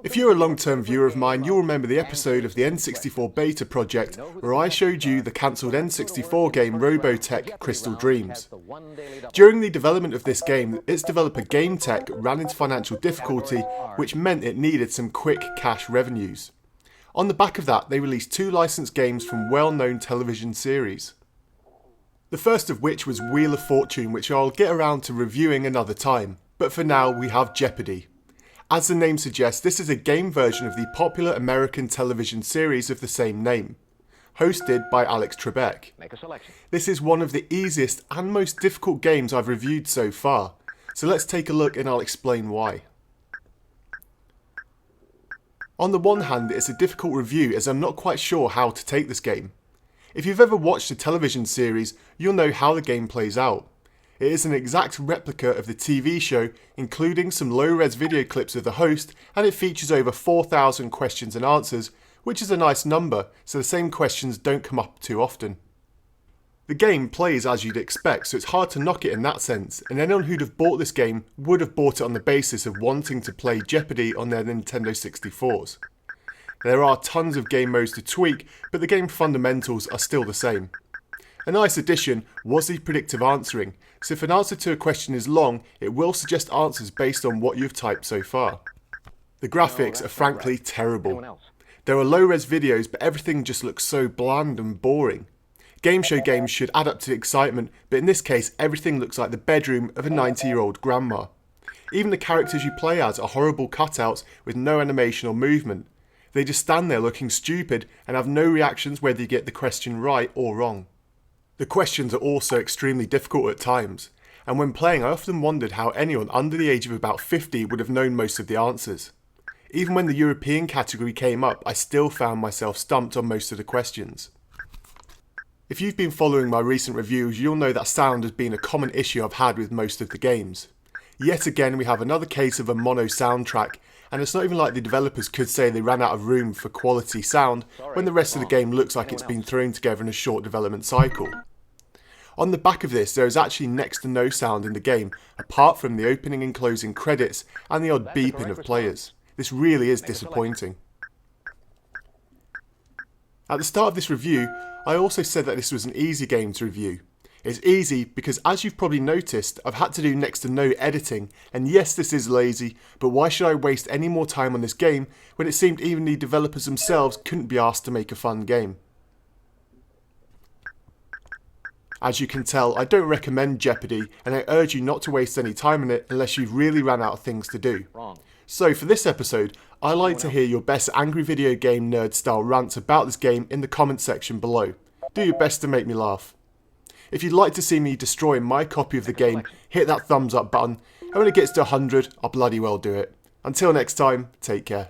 If you're a long-term viewer of mine, you'll remember the episode of the N64 beta project where I showed you the cancelled N64 game Robotech Crystal Dreams. During the development of this game, its developer GameTech ran into financial difficulty, which meant it needed some quick cash revenues. On the back of that, they released two licensed games from well-known television series. The first of which was Wheel of Fortune, which I'll get around to reviewing another time, but for now we have Jeopardy! As the name suggests, this is a game version of the popular American television series of the same name, hosted by Alex Trebek. This is one of the easiest and most difficult games I've reviewed so far, so let's take a look and I'll explain why. On the one hand, it's a difficult review as I'm not quite sure how to take this game. If you've ever watched a television series, you'll know how the game plays out. It is an exact replica of the TV show, including some low-res video clips of the host, and it features over 4,000 questions and answers, which is a nice number, so the same questions don't come up too often. The game plays as you'd expect, so it's hard to knock it in that sense, and anyone who'd have bought this game would have bought it on the basis of wanting to play Jeopardy on their Nintendo 64s. There are tons of game modes to tweak, but the game fundamentals are still the same. A nice addition was the predictive answering, so if an answer to a question is long, it will suggest answers based on what you've typed so far. The graphics are frankly terrible. There are low-res videos, but everything just looks so bland and boring. Game show games should add up to the excitement, but in this case everything looks like the bedroom of a 90-year-old grandma. Even the characters you play as are horrible cutouts with no animation or movement. They just stand there looking stupid and have no reactions whether you get the question right or wrong. The questions are also extremely difficult at times, and when playing I often wondered how anyone under the age of about 50 would have known most of the answers. Even when the European category came up, I still found myself stumped on most of the questions. If you've been following my recent reviews, you'll know that sound has been a common issue I've had with most of the games. Yet again we have another case of a mono soundtrack, and it's not even like the developers could say they ran out of room for quality sound when the rest of the game looks like it's been thrown together in a short development cycle. On the back of this, there is actually next to no sound in the game, apart from the opening and closing credits and the odd beeping of players. This really is disappointing. At the start of this review, I also said that this was an easy game to review. It's easy because, as you've probably noticed, I've had to do next to no editing, and yes, this is lazy, but why should I waste any more time on this game when it seemed even the developers themselves couldn't be asked to make a fun game? As you can tell, I don't recommend Jeopardy, and I urge you not to waste any time on it unless you've really ran out of things to do. So for this episode, I'd like to hear your best angry video game nerd style rants about this game in the comments section below. Do your best to make me laugh. If you'd like to see me destroy my copy of the game, hit that thumbs up button, and when it gets to 100, I'll bloody well do it. Until next time, take care.